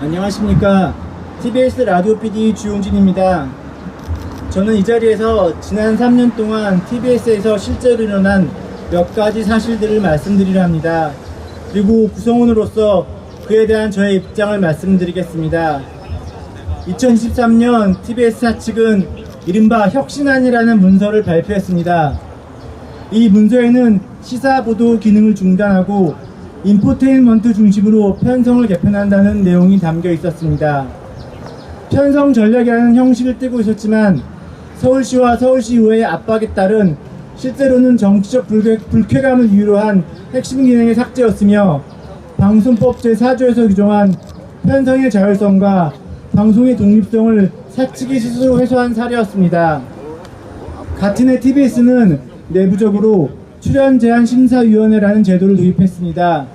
안녕하십니까. TBS 라디오 PD 주용진입니다. 저는 이 자리에서 지난 3년 동안 TBS에서 실제로 일어난 몇 가지 사실들을 말씀드리려 합니다. 그리고 구성원으로서 그에 대한 저의 입장을 말씀드리겠습니다. 2023년 TBS 사측은 이른바 혁신안이라는 문서를 발표했습니다. 이 문서에는 시사보도 기능을 중단하고 인포테인먼트 중심으로 편성을 개편한다는 내용이 담겨 있었습니다. 편성 전략이라는 형식을 띠고 있었지만 서울시와 서울시의회의 압박에 따른 실제로는 정치적 불쾌감을 이유로 한 핵심 기능의 삭제였으며 방송법 제4조에서 규정한 편성의 자율성과 방송의 독립성을 사측이 스스로 해소한 사례였습니다. 같은 해 TBS는 내부적으로 출연 제한 심사위원회라는 제도를 도입했습니다.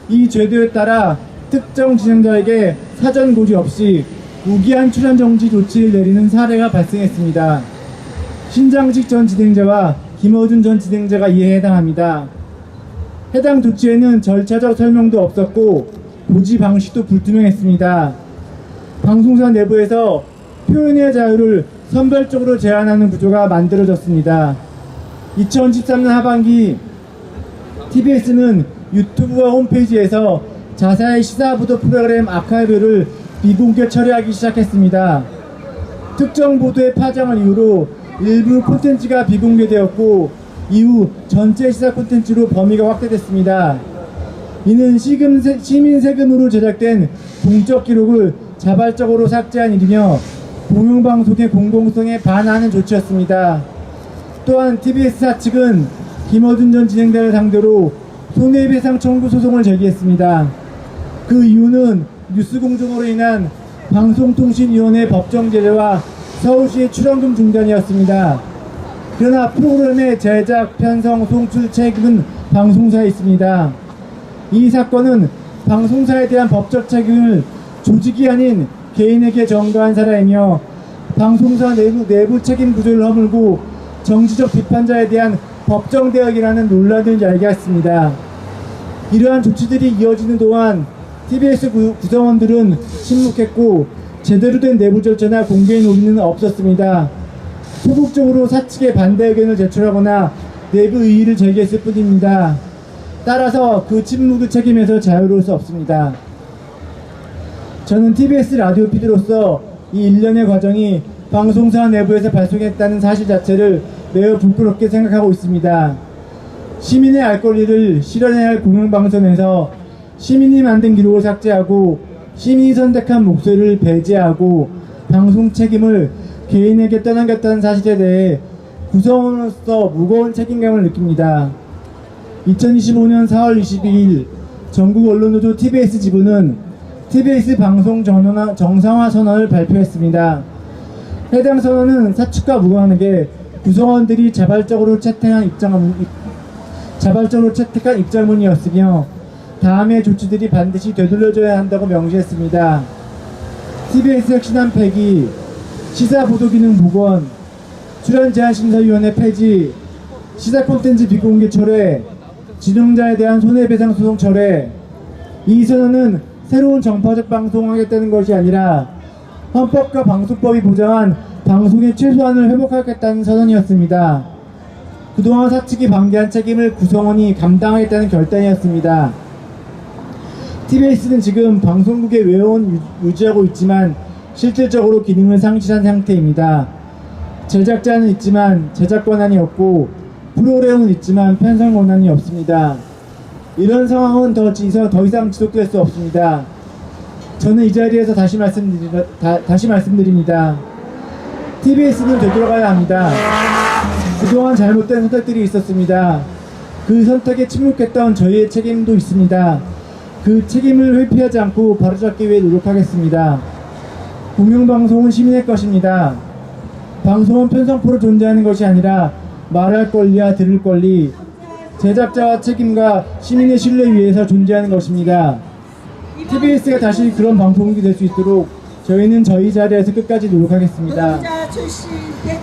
이 제도에 따라 특정 진행자에게 사전 고지 없이 무기한 출연 정지 조치를 내리는 사례가 발생했습니다. 신장식 전 진행자와 김어준 전 진행자가 이에 해당합니다. 해당 조치에는 절차적 설명도 없었고 고지 방식도 불투명했습니다. 방송사 내부에서 표현의 자유를 선별적으로 제한하는 구조가 만들어졌습니다. 2013년 하반기 TBS는 유튜브와 홈페이지에서 자사의 시사보도 프로그램 아카이브를 비공개 처리하기 시작했습니다. 특정 보도의 파장을 이유로 일부 콘텐츠가 비공개되었고 이후 전체 시사 콘텐츠로 범위가 확대됐습니다. 이는 시민 세금으로 제작된 공적 기록을 자발적으로 삭제한 일이며 공영방송의 공공성에 반하는 조치였습니다. 또한 TBS 사측은 김어준 전 진행자를 상대로 손해배상 청구 소송을 제기했습니다. 그 이유는 뉴스 공정으로 인한 방송통신위원회 법정 제재와 서울시의 출연금 중단이었습니다. 그러나 프로그램의 제작, 편성, 송출 책임은 방송사에 있습니다. 이 사건은 방송사에 대한 법적 책임을 조직이 아닌 개인에게 전가한 사례이며 방송사 내부 책임 구조를 허물고 정치적 비판자에 대한 법정 대응이라는 논란을 야기했습니다. 이러한 조치들이 이어지는 동안 TBS 구성원들은 침묵했고 제대로 된 내부 절차나 공개 논의는 없었습니다. 소극적으로 사측의 반대 의견을 제출하거나 내부 의의를 제기했을 뿐입니다. 따라서 그 침묵의 책임에서 자유로울 수 없습니다. 저는 TBS 라디오 PD로서 이 일련의 과정이 방송사 내부에서 발생했다는 사실 자체를 매우 부끄럽게 생각하고 있습니다. 시민의 알 권리를 실현해야 할 공영방송에서 시민이 만든 기록을 삭제하고 시민이 선택한 목소리를 배제하고 방송 책임을 개인에게 떠넘겼다는 사실에 대해 구성원으로서 무거운 책임감을 느낍니다. 2025년 4월 22일 전국 언론노조 TBS 지부는 TBS 방송 정상화 선언을 발표했습니다. 해당 선언은 사측과 무관하게 구성원들이 자발적으로 채택한 입장문이었으며 다음의 조치들이 반드시 되돌려져야 한다고 명시했습니다. TBS 혁신안 폐기, 시사보도기능 복원, 출연제한심사위원회 폐지, 시사 콘텐츠 비공개 철회, 진행자에 대한 손해배상 소송 철회. 이 선언은 새로운 정파적 방송하겠다는 것이 아니라 헌법과 방송법이 보장한 방송의 최소한을 회복하겠다는 선언이었습니다. 그동안 사측이 방기한 책임을 구성원이 감당하겠다는 결단이었습니다. TBS는 지금 방송국의 외원을 유지하고 있지만 실질적으로 기능을 상실한 상태입니다. 제작자는 있지만 제작 권한이 없고 프로그램은 있지만 편성 권한이 없습니다. 이런 상황은 더 이상 지속될 수 없습니다. 저는 이 자리에서 다시 말씀드립니다. TBS는 되돌아가야 합니다. 그동안 잘못된 선택들이 있었습니다. 그 선택에 침묵했던 저희의 책임도 있습니다. 그 책임을 회피하지 않고 바로잡기 위해 노력하겠습니다. 공영방송은 시민의 것입니다. 방송은 편성포로 존재하는 것이 아니라 말할 권리와 들을 권리, 제작자와 책임과 시민의 신뢰 위에서 존재하는 것입니다. TBS가 다시 그런 방송국이 될 수 있도록 저희는 저희 자리에서 끝까지 노력하겠습니다.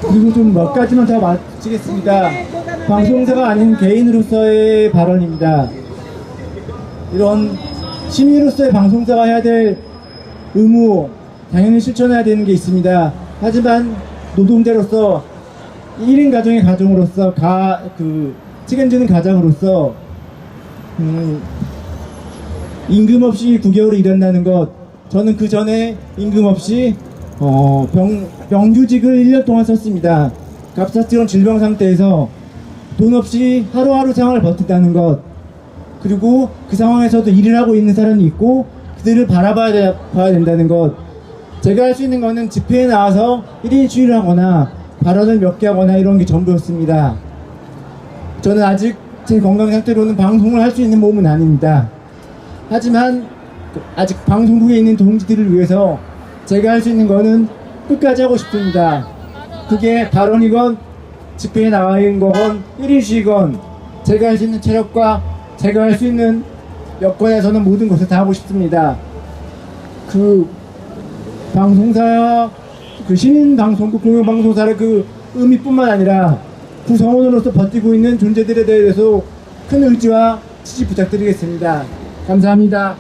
그리고 좀 몇 가지만 더 마치겠습니다. 방송사가 아닌 개인으로서의 발언입니다. 이런 시민으로서의 방송사가 해야 될 의무 당연히 실천해야 되는 게 있습니다. 하지만 노동자로서 1인 가정의 가정으로서 책임지는 가장으로서 임금 없이 9개월을 일한다는 것, 저는 그 전에 임금 없이 병규직을 1년 동안 썼습니다. 갑작스러운 질병 상태에서 돈 없이 하루하루 생활을 버틴다는 것, 그리고 그 상황에서도 일을 하고 있는 사람이 있고 그들을 바라봐야 된다는 것. 제가 할 수 있는 거는 집회에 나와서 1인 시위를 하거나 발언을 몇 개 하거나 이런 게 전부였습니다. 저는 아직 제 건강 상태로는 방송을 할 수 있는 몸은 아닙니다. 하지만 아직 방송국에 있는 동지들을 위해서 제가 할 수 있는 거는 끝까지 하고 싶습니다. 그게 발언이건 집회에 나와 있는 거건 1인 시위건 제가 할 수 있는 체력과 제가 할 수 있는 여건에서는 모든 것을 다 하고 싶습니다. 그 방송사, 그 시민방송국 공영방송사의 그 의미뿐만 아니라 구성원으로서 버티고 있는 존재들에 대해서 큰 의지와 지지 부탁드리겠습니다. 감사합니다.